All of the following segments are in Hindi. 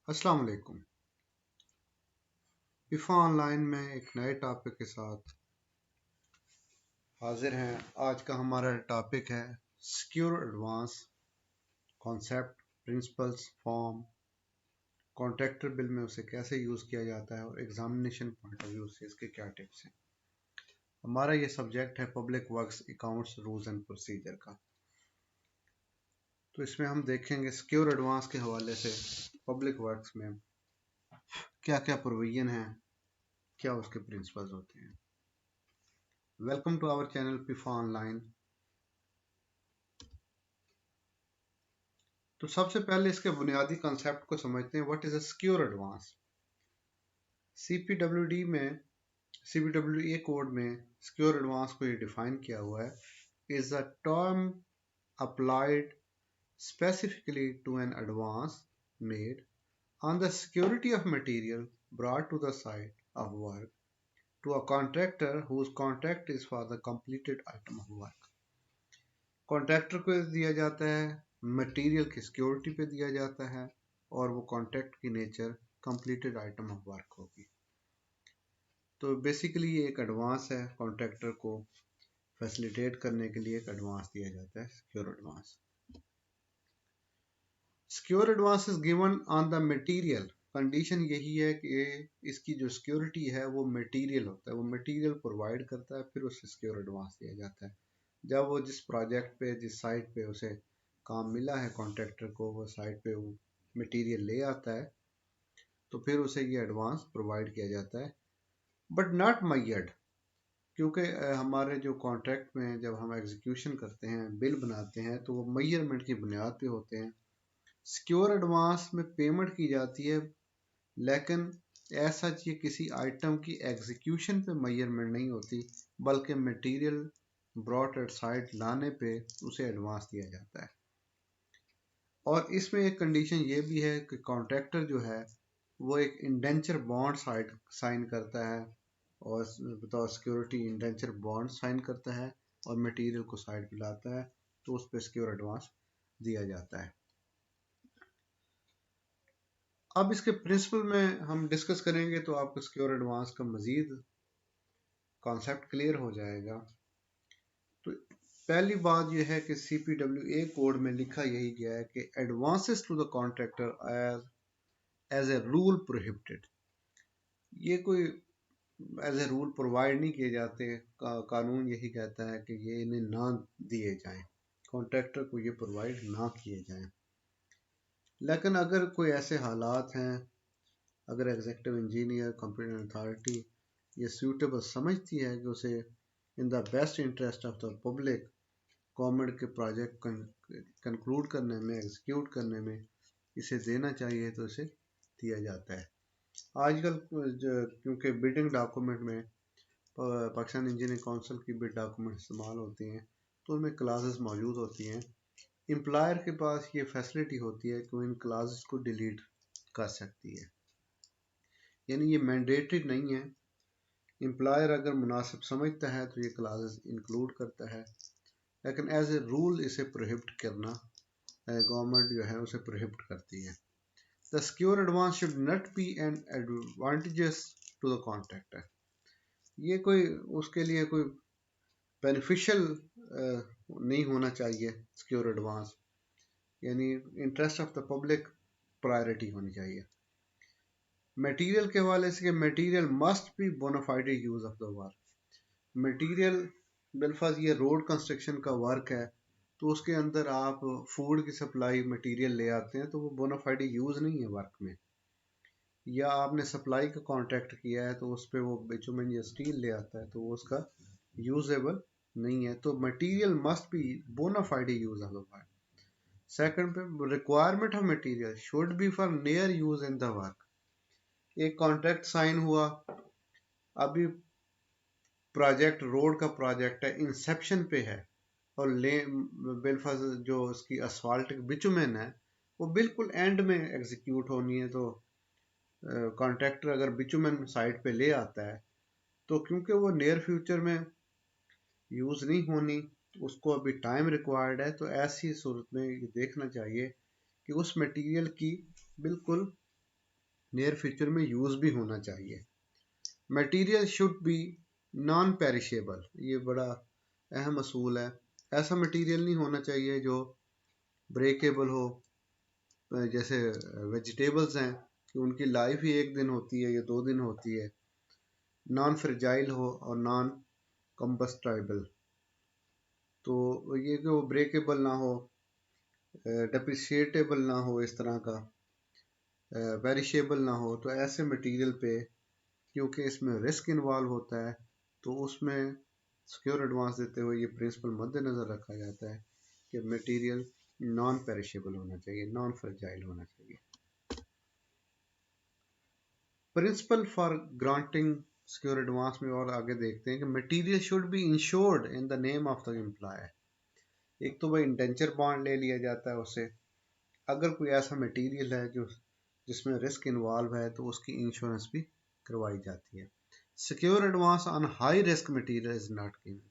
अस्सलाम वालेकुम। इफ़ा ऑनलाइन में एक नए टॉपिक के साथ हाजिर हैं। आज का हमारा टॉपिक है secure advance concept, principles, form, contractor bill में उसे कैसे यूज़ किया जाता है और एग्जामिनेशन पॉइंट ऑफ व्यू से इसके क्या टिप्स हैं। हमारा ये सब्जेक्ट है public works accounts rules and procedure का। तो इसमें हम देखेंगे सिक्योर एडवांस के हवाले से पब्लिक वर्क्स में क्या क्या प्रोविजन है, क्या उसके प्रिंसिपल्स होते हैं। Welcome to our channel Pifa online. तो सबसे पहले इसके बुनियादी कॉन्सेप्ट को समझते हैं। What is a secure advance. CPWD में सीपीडब्ल्यूए कोड में सिक्योर एडवांस को ये डिफाइन किया हुआ है। Is a term applied specifically to an advance made on the security of material brought to the site of work to a contractor whose contract is for the completed item of work। Contractor को दिया जाता है, मटेरियल की सिक्योरिटी पे दिया जाता है और वो कॉन्ट्रैक्ट की nature completed item of work होगी। तो बेसिकली ये एक एडवांस है, कॉन्ट्रैक्टर को फैसिलिटेट करने के लिए एक एडवांस दिया जाता है, secure advance. Secure advance is given on the material. Condition यही है कि इसकी जो सिक्योरिटी है वो मटेरियल होता है, वो मटेरियल प्रोवाइड करता है, फिर उसे सिक्योर एडवांस दिया जाता है। जब वो जिस प्रोजेक्ट पे, जिस साइट पे उसे काम मिला है कॉन्ट्रैक्टर को, वो साइट पे वो मटेरियल ले आता है तो फिर उसे ये एडवांस प्रोवाइड किया जाता है, बट नॉट मयर्ड। क्योंकि हमारे जो कॉन्ट्रैक्ट में जब हम एग्जीक्यूशन करते हैं, बिल बनाते हैं, तो वो मयरमेंट की बुनियाद पे होते हैं। सिक्योर एडवांस में पेमेंट की जाती है, लेकिन ऐसा ये किसी आइटम की एग्जीक्यूशन पे मयरमेंट नहीं होती, बल्कि मटेरियल ब्रॉट एट साइट लाने पे उसे एडवांस दिया जाता है। और इसमें एक कंडीशन ये भी है कि कॉन्ट्रैक्टर जो है वो एक इंडेंचर बॉन्ड साइन करता है और बताओ सिक्योरिटी इंडेंचर बॉन्ड साइन करता है और मटेरियल को साइड पे लाता है, तो उस पर सिक्योर एडवांस दिया जाता है। अब इसके प्रिंसिपल में हम डिस्कस करेंगे तो आपको सिक्योर एडवांस का मजीद कॉन्सेप्ट क्लियर हो जाएगा। तो पहली बात यह है कि सीपीडब्ल्यूए कोड में लिखा यही गया है कि advances to the contractor as a rule prohibited. ये कोई एज ए रूल प्रोवाइड नहीं किए जाते। कानून यही कहता है कि ये इन्हें ना दिए जाएं, कॉन्ट्रैक्टर को ये प्रोवाइड ना किए जाएं। लेकिन अगर कोई ऐसे हालात हैं, अगर एग्जीक्यूटिव इंजीनियर, कंप्यूटर अथॉरिटी ये सूटेबल समझती है कि उसे in the best interest of the public government के प्रोजेक्ट कंक्लूड करने में, एग्जीक्यूट करने में इसे देना चाहिए, तो इसे दिया जाता है। आजकल क्योंकि बिडिंग डॉक्यूमेंट में पाकिस्तान इंजीनियरिंग काउंसिल की बिड डॉक्यूमेंट इस्तेमाल होती हैं, तो उनमें क्लासेस मौजूद होती हैं। एम्प्लॉयर के पास ये फैसिलिटी होती है कि वो इन क्लासेस को डिलीट कर सकती है, यानी ये मैंडेटरी नहीं है। एम्प्लॉयर अगर मुनासिब समझता है तो ये क्लासेस इंक्लूड करता है, लेकिन एज ए रूल इसे प्रोहिबिट करना गवर्नमेंट जो है उसे प्रोहिबिट करती है। The secure advance should not be an advantages to the contractor. ये कोई उसके लिए कोई बेनिफिशियल नहीं होना चाहिए। सिक्योर एडवांस यानी interest of the public priority होनी चाहिए। मटेरियल के हवाले से material must be bona fide use of the work. Material बिलफर्ज ये रोड कंस्ट्रक्शन का वर्क है, तो उसके अंदर आप फूड की सप्लाई मटेरियल ले आते हैं तो वो बोनाफाइड यूज नहीं है वर्क में। या आपने सप्लाई का कॉन्ट्रैक्ट किया है तो उस पर वो बिटुमेन या स्टील ले आता है तो वो उसका यूजेबल नहीं है। तो material must be bona fide use of the work. Second पे requirement of material should be for near use in the work. एक कॉन्ट्रैक्ट साइन हुआ, अभी प्रोजेक्ट रोड का प्रोजेक्ट है, इंसेप्शन पे है और बिलफर्ज जो उसकी असफाल्ट बिटुमेन है वो बिल्कुल एंड में एग्जीक्यूट होनी है, तो कॉन्ट्रैक्टर अगर बिटुमेन साइड पे ले आता है तो क्योंकि वो नियर फ्यूचर में यूज नहीं होनी, उसको अभी टाइम रिक्वायर्ड है, तो ऐसी सूरत में ये देखना चाहिए कि उस मटेरियल की बिल्कुल नियर फ्यूचर में यूज़ भी होना चाहिए। Material should B non perishable, ये बड़ा अहम असूल है। ऐसा मटेरियल नहीं होना चाहिए जो ब्रेकेबल हो, जैसे वेजिटेबल्स हैं कि उनकी लाइफ ही एक दिन होती है या 2 दिन होती है। नॉन फ्रेजाइल हो और नॉन कंबस्टाइबल, तो ये कि वो ब्रेकेबल ना हो, डेप्रिशिएटेबल ना हो, इस तरह का पेरिशेबल ना हो। तो ऐसे मटेरियल पे क्योंकि इसमें रिस्क इन्वॉल्व होता है, तो उसमें सिक्योर एडवांस देते हुए ये प्रिंसिपल मद्देनज़र रखा जाता है कि मटेरियल नॉन पेरिशेबल होना चाहिए, नॉन फ्रेजाइल होना चाहिए। Principle for granting secure advance में और आगे देखते हैं कि material should be insured in the name of the employer. एक तो भाई इंडेंचर बॉन्ड ले लिया जाता है उससे, अगर कोई ऐसा मटेरियल है जो जिसमें रिस्क इन्वॉल्व है तो उसकी इंश्योरेंस भी करवाई जाती है। Secure advance on high risk material is not given.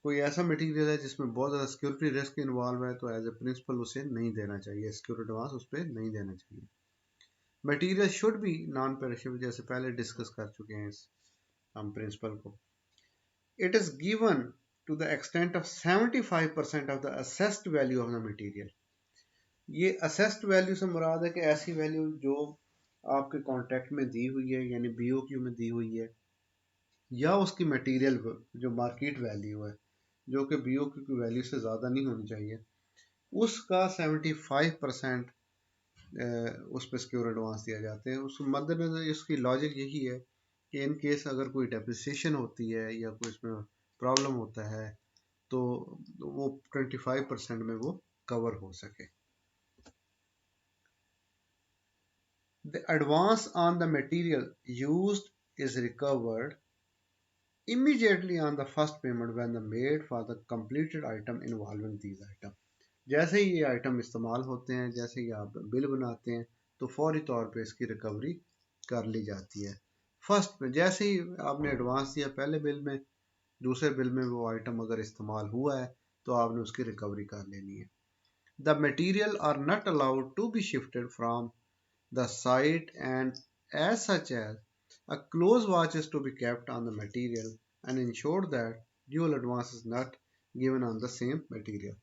कोई ऐसा मटेरियल है जिसमें बहुत ज़्यादा सिक्योरिटी रिस्क इन्वॉल्व है तो एज ए प्रिंसिपल उसे नहीं देना चाहिए, सिक्योर एडवांस उस पर नहीं देना चाहिए। Material should B non perishable, जैसे पहले डिस्कस कर चुके हैं इस हम प्रिंसिपल को। It is given to the extent of 75% of the assessed value of the material. ये असेस्ड वैल्यू से मुराद है कि ऐसी वैल्यू जो आपके कॉन्ट्रैक्ट में दी हुई है, यानी बीओक्यू में दी हुई है, या उसकी मटेरियल जो मार्केट वैल्यू है, जो कि बीओक्यू की वैल्यू से ज़्यादा नहीं होनी चाहिए, उसका 75% उस पर सिक्योर एडवांस दिया जाते हैं। उस मद्देनजर इसकी लॉजिक यही है कि इन केस अगर कोई डेप्रिसिएशन होती है या कोई इसमें प्रॉब्लम होता है तो वो 25% में वो कवर हो सके। The advance on the material used is recovered immediately on the first payment when the made for the completed item involving these items। जैसे ही ये आइटम इस्तेमाल होते हैं, जैसे ही आप बिल बनाते हैं, तो फौरी तौर पे इसकी रिकवरी कर ली जाती है। फर्स्ट में जैसे ही आपने एडवांस दिया पहले बिल में, दूसरे बिल में वो आइटम अगर इस्तेमाल हुआ है तो आपने उसकी रिकवरी कर लेनी है। The material are not allowed to be shifted from the site, and as such as a close watch is to be kept on the material and ensure that dual advance is not given on the same material।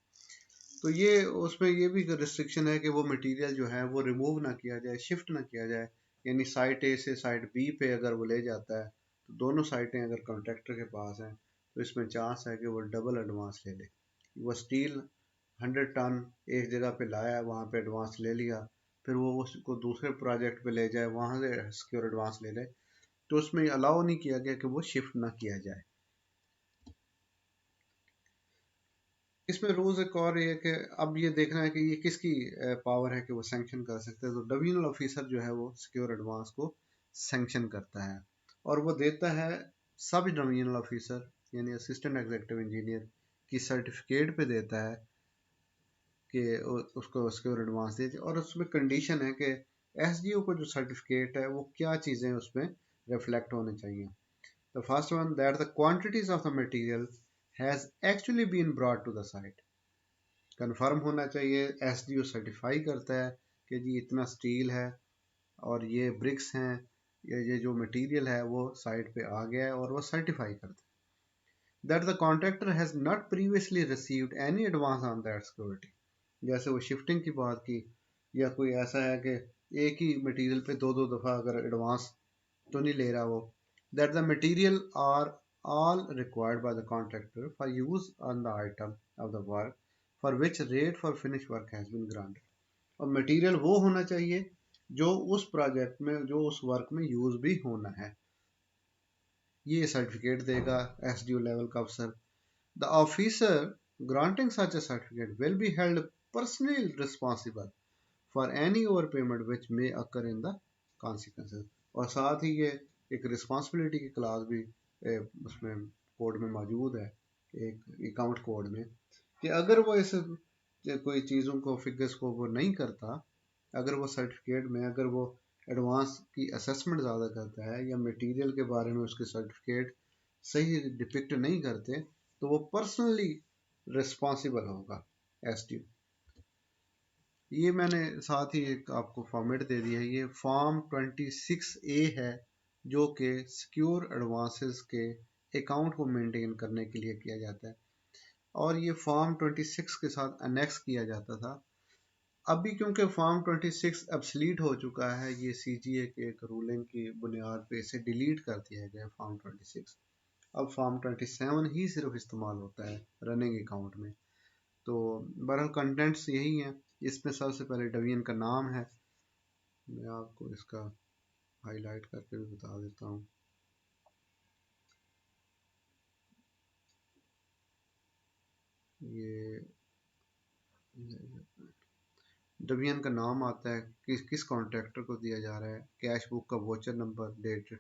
तो ये उसमें ये भी रिस्ट्रिक्शन है कि वो मटेरियल जो है वो रिमूव ना किया जाए, शिफ्ट ना किया जाए। यानी साइट ए से साइट बी पे अगर वो ले जाता है तो दोनों साइटें अगर कॉन्ट्रैक्टर के पास हैं तो इसमें चांस है कि वो डबल एडवांस ले ले। वो स्टील 100 टन एक जगह पे लाया, वहाँ पे एडवांस ले लिया, फिर वो उसको दूसरे प्रोजेक्ट पे ले जाए, वहाँ से सिक्योर एडवांस ले ले, तो उसमें अलाउ नहीं किया गया कि वो शिफ्ट ना किया जाए। इसमें रूल्स एक और ये है कि अब ये देखना है कि ये किसकी पावर है कि वो सैंक्शन कर सकते हैं। तो डिवीजनल ऑफिसर जो है वो सिक्योर एडवांस को सैंक्शन करता है और वो देता है सब डिवीजनल ऑफिसर यानी असिस्टेंट एग्जीक्यूटिव इंजीनियर की सर्टिफिकेट पे देता है कि उसको सिक्योर एडवांस दे। और उसमें कंडीशन है कि एसडीओ को जो सर्टिफिकेट है वो क्या चीज़ें उसमें रिफ्लेक्ट होने चाहिए। The first one that the quantities of the material has actually been brought to the site. Confirm होना चाहिए, एसडीओ सर्टिफाई करता है कि जी इतना स्टील है और ये ब्रिक्स हैं, ये जो मटेरियल है वो साइट पे आ गया है, और वो सर्टिफाई करता है। That the contractor has not previously received any advance on that security. जैसे वो शिफ्टिंग की बात की, या कोई ऐसा है कि एक ही मटेरियल पे दो दो दफ़ा अगर एडवांस तो नहीं ले रहा वो। That the material are all required by the contractor for use on the item of the work for which rate for finished work has been granted। और मटेरियल वो होना चाहिए जो उस प्रोजेक्ट में, जो उस वर्क में यूज भी होना है। ये सर्टिफिकेट देगा एसडीओ लेवल का अफसर। The officer granting such a certificate will be held personally responsible for any overpayment which may occur in the consequences। और साथ ही ये एक रिस्पॉन्सिबिलिटी की क्लास भी उसमें कोड में मौजूद है, एक अकाउंट कोड में, कि अगर वो इस कोई चीज़ों को फिगर्स को वो नहीं करता, अगर वो सर्टिफिकेट में अगर वो एडवांस की असेसमेंट ज़्यादा करता है या मटेरियल के बारे में उसके सर्टिफिकेट सही डिपिक्ट नहीं करते, तो वो पर्सनली रिस्पॉन्सिबल होगा एसडीओ। ये मैंने साथ ही एक आपको फॉर्मेट दे दिया है। ये फॉर्म 26A है जो कि सिक्योर एडवांसेस के अकाउंट को मेंटेन करने के लिए किया जाता है, और ये फॉर्म 26 के साथ अनेक्स किया जाता था। अभी क्योंकि फॉर्म 26 एब्सलीट हो चुका है, ये CGA के एक रूलिंग की बुनियाद पे इसे डिलीट कर दिया गया फॉर्म 26। अब फॉर्म 27 ही सिर्फ इस्तेमाल होता है रनिंग अकाउंट में। तो बहरहाल कंटेंट्स यही हैं। इसमें सबसे पहले डेबियन का नाम है, मैं आपको इसका हाईलाइट करके भी बता देता हूँ। ये डेबियन का नाम आता है, किस कॉन्ट्रैक्टर को दिया जा रहा है, कैश बुक का voucher number, date,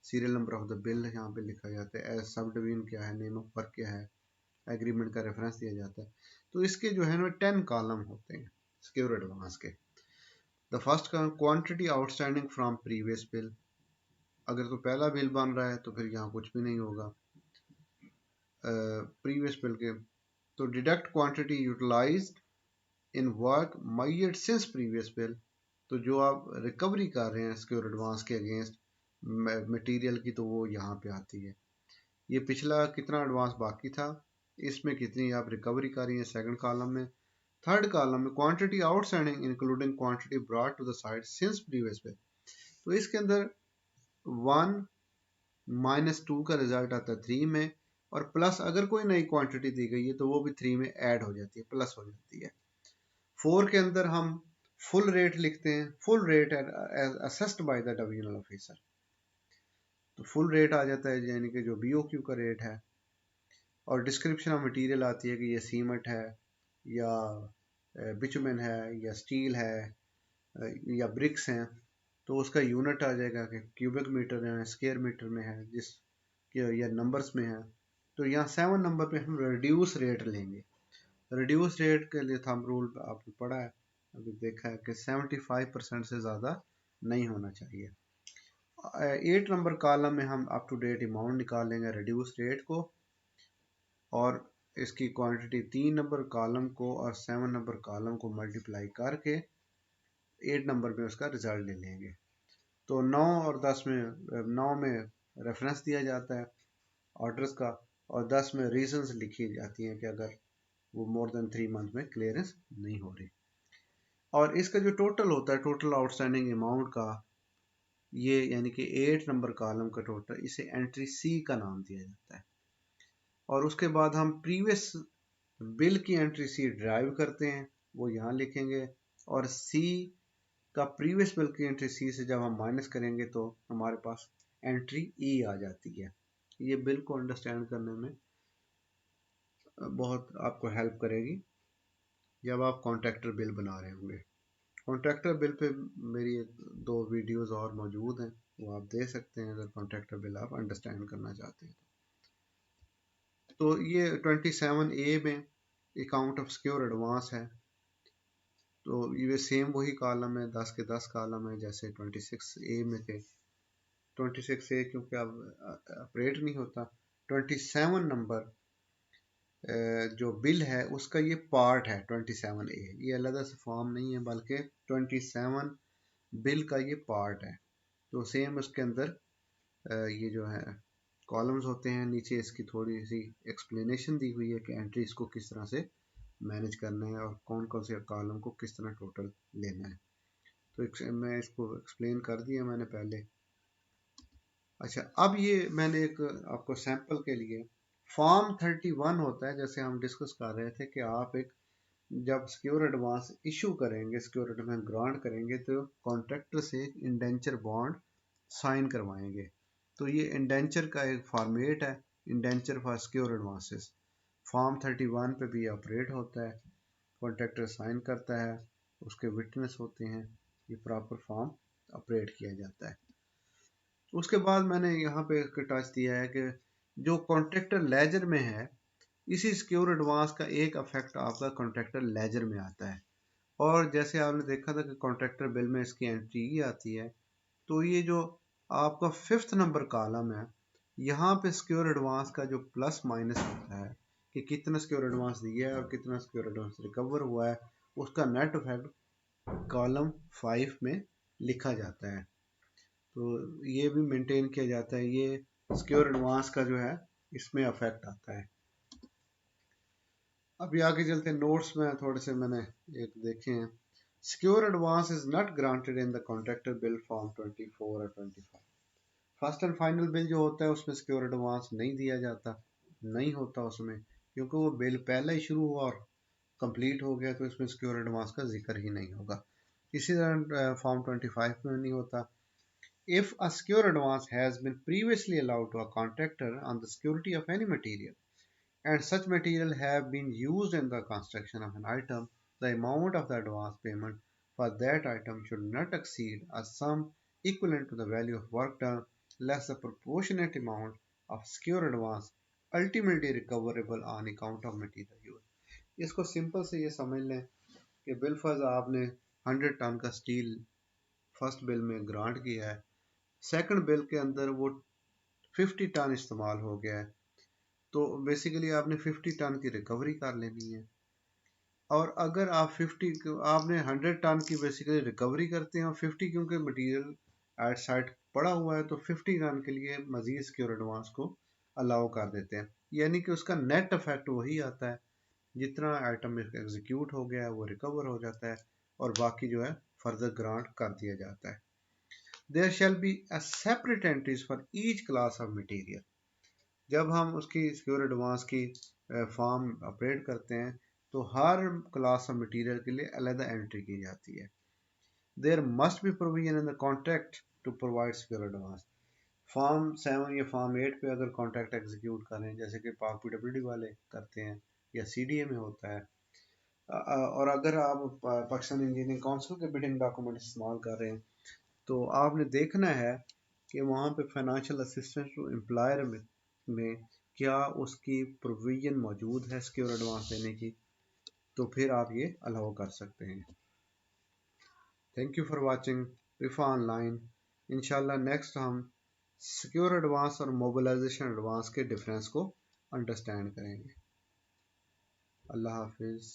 serial number of the bill यहाँ पे लिखा जाता है, एज सब डिवीजन क्या है, नेम ऑफ वर्क क्या है, एग्रीमेंट का रेफरेंस दिया जाता है। तो इसके जो है ना 10 कॉलम होते हैं सिक्योर एडवांस के। The first quantity outstanding from previous bill, अगर तो पहला बिल बन रहा है तो फिर यहाँ कुछ भी नहीं होगा प्रीवियस बिल के। तो deduct quantity utilised in work measured since previous bill, तो जो आप रिकवरी कर रहे हैं सिक्योर एडवांस के अगेंस्ट मटेरियल की, तो वो यहाँ पे आती है। ये पिछला कितना एडवांस बाकी था, इसमें कितनी आप रिकवरी कर रही हैं सेकंड कॉलम में। थर्ड कॉलम में quantity outstanding including quantity brought to the site since previous bill, तो इसके अंदर 1 -2 का रिजल्ट आता है 3 में, और प्लस अगर कोई नई क्वांटिटी दी गई है तो वो भी 3 में ऐड हो जाती है, प्लस हो जाती है। 4 के अंदर हम फुल रेट लिखते हैं, full rate assessed by the divisional officer, तो फुल रेट आ जाता है यानी कि जो BOQ का रेट है। और डिस्क्रिप्शन ऑफ मटेरियल आती है कि ये सीमेंट है या बिचुमेन है या स्टील है या ब्रिक्स हैं, तो उसका यूनिट आ जाएगा कि क्यूबिक मीटर है, स्क्वायर मीटर में है, जिस या नंबर्स में है। तो यहाँ 7 नंबर पे हम रिड्यूस रेट लेंगे। रिड्यूस रेट के लिए थंब रूल आपने पढ़ा है, अभी देखा है कि 75% से ज़्यादा नहीं होना चाहिए। 8 नंबर कॉलम में हम अप टू डेट अमाउंट निकालेंगे रिड्यूस रेट को, और इसकी क्वांटिटी 3 नंबर कॉलम को और 7 नंबर कॉलम को मल्टीप्लाई करके 8 नंबर में उसका रिजल्ट ले लेंगे। तो 9 और 10 में 9 में रेफरेंस दिया जाता है ऑर्डर्स का, और 10 में रीजंस लिखी जाती हैं कि अगर वो मोर देन 3 मंथ में क्लियरेंस नहीं हो रही। और इसका जो टोटल होता है, टोटल आउटस्टैंडिंग अमाउंट का, ये यानी कि 8 नंबर कॉलम का टोटल, इसे एंट्री C का नाम दिया जाता है। और उसके बाद हम प्रीवियस बिल की एंट्री C ड्राइव करते हैं, वो यहाँ लिखेंगे, और C का प्रीवियस बिल की एंट्री C से जब हम माइनस करेंगे तो हमारे पास एंट्री E आ जाती है। ये बिल को अंडरस्टैंड करने में बहुत आपको हेल्प करेगी जब आप कॉन्ट्रैक्टर बिल बना रहे होंगे। कॉन्ट्रैक्टर बिल पे मेरी 2 वीडियोस और मौजूद हैं, वो आप देख सकते हैं अगर कॉन्ट्रैक्टर बिल आप अंडरस्टैंड करना चाहते हैं। तो ये 27A में अकाउंट ऑफ सिक्योर एडवांस है, तो ये सेम वही कॉलम है, 10 के 10 कॉलम है जैसे 26A में थे। 26A क्योंकि अब ऑपरेट नहीं होता। 27 नंबर जो बिल है उसका ये पार्ट है 27A, ये अलग से फॉर्म नहीं है बल्कि 27 बिल का ये पार्ट है। तो सेम उसके अंदर ये जो है कॉलम्स होते हैं, नीचे इसकी थोड़ी सी एक्सप्लेनेशन दी हुई है कि एंट्रीज को किस तरह से मैनेज करना है और कौन कौन से कॉलम को किस तरह टोटल लेना है। तो मैं इसको एक्सप्लेन कर दिया मैंने पहले। अच्छा, अब ये मैंने एक आपको सैंपल के लिए फॉर्म 31 होता है, जैसे हम डिस्कस कर रहे थे कि आप एक जब सिक्योर एडवांस इशू करेंगे, सिक्योर एडवांस ग्रांट करेंगे, तो कॉन्ट्रैक्टर से एक इंडेंचर बॉन्ड साइन करवाएंगे। तो ये इंडेंचर का एक फॉर्मेट है, indenture for secure advances. Form 31 पे भी ऑपरेट होता है, कॉन्ट्रैक्टर साइन करता है, उसके विटनेस होते हैं, ये प्रॉपर फॉर्म ऑपरेट किया जाता है। उसके बाद मैंने यहाँ पे टच दिया है कि जो कॉन्ट्रैक्टर लेजर में है, इसी सिक्योर एडवांस का एक इफेक्ट आपका कॉन्ट्रैक्टर लेजर में आता है। और जैसे आपने देखा था कि कॉन्ट्रैक्टर बिल में इसकी एंट्री आती है, तो ये जो आपका 5th नंबर कॉलम है, यहाँ पे सिक्योर एडवांस का जो प्लस माइनस होता है कि कितना सिक्योर एडवांस दिया है और कितना सिक्योर एडवांस रिकवर हुआ है, उसका नेट इफेक्ट कॉलम 5 में लिखा जाता है। तो ये भी मेंटेन किया जाता है, ये सिक्योर एडवांस का जो है इसमें अफेक्ट आता है। अभी आगे चलते हैं, नोट्स में थोड़े से मैंने एक देखे हैं। Secure advance is not granted in the contractor bill form 24 और 25। फर्स्ट एंड फाइनल बिल जो होता है उसमें सिक्योर एडवांस नहीं दिया जाता, नहीं होता उसमें, क्योंकि वो बिल पहले ही शुरू हुआ और कंप्लीट हो गया, तो इसमें सिक्योर एडवांस का जिक्र ही नहीं होगा। इसी तरह फॉर्म 25 में नहीं होता। If a secure advance has been previously allowed to a contractor on the security of any material, and such material have been used in the construction of an item, the amount of the advance payment for that item should not exceed a sum equivalent to the value of work done less the proportionate amount of secure advance ultimately recoverable on account of material use। इसको सिंपल से ये समझ लें कि बिलफर्ज आपने 100 टन का स्टील फर्स्ट बिल में ग्रांट किया है, सेकंड बिल के अंदर वो 50 टन इस्तेमाल हो गया है, तो बेसिकली आपने 50 टन की रिकवरी कर लेनी है। और अगर आप 50 आपने 100 टन की बेसिकली रिकवरी करते हैं और 50 क्योंकि मटेरियल एट साइड पड़ा हुआ है, तो 50 टन के लिए मजीद सिक्योर एडवांस को अलाउ कर देते हैं। यानी कि उसका नेट इफेक्ट वही आता है, जितना आइटम एग्जीक्यूट हो गया है वो रिकवर हो जाता है और बाकी जो है फर्दर ग्रांट कर दिया जाता है। There shall be a separate entries for each class of material. जब हम उसकी सिक्योर एडवांस की फॉर्म अपडेट करते हैं तो हर क्लास ऑफ मटेरियल के लिए अलग एंट्री की जाती है। There must be provision in the contract to provide secure advance. Form 7 या फॉर्म 8 पे अगर कॉन्ट्रैक्ट एग्जीक्यूट करें, जैसे कि पाक पीडब्ल्यूडी वाले करते हैं या सीडीए में होता है, और अगर आप पाकिस्तान इंजीनियरिंग काउंसिल के बिडिंग डॉक्यूमेंट इस्तेमाल कर रहे हैं, तो आपने देखना है कि वहाँ पे फाइनेंशियल असिस्टेंस टू एम्प्लॉयर में क्या उसकी प्रोविजन मौजूद है सिक्योर एडवांस देने की, तो फिर आप ये अलाउ कर सकते हैं। Thank you for watching रिफा online. इंशाल्लाह नेक्स्ट हम सिक्योर एडवांस और मोबिलाइजेशन एडवांस के डिफरेंस को अंडरस्टैंड करेंगे। अल्लाह हाफिज़।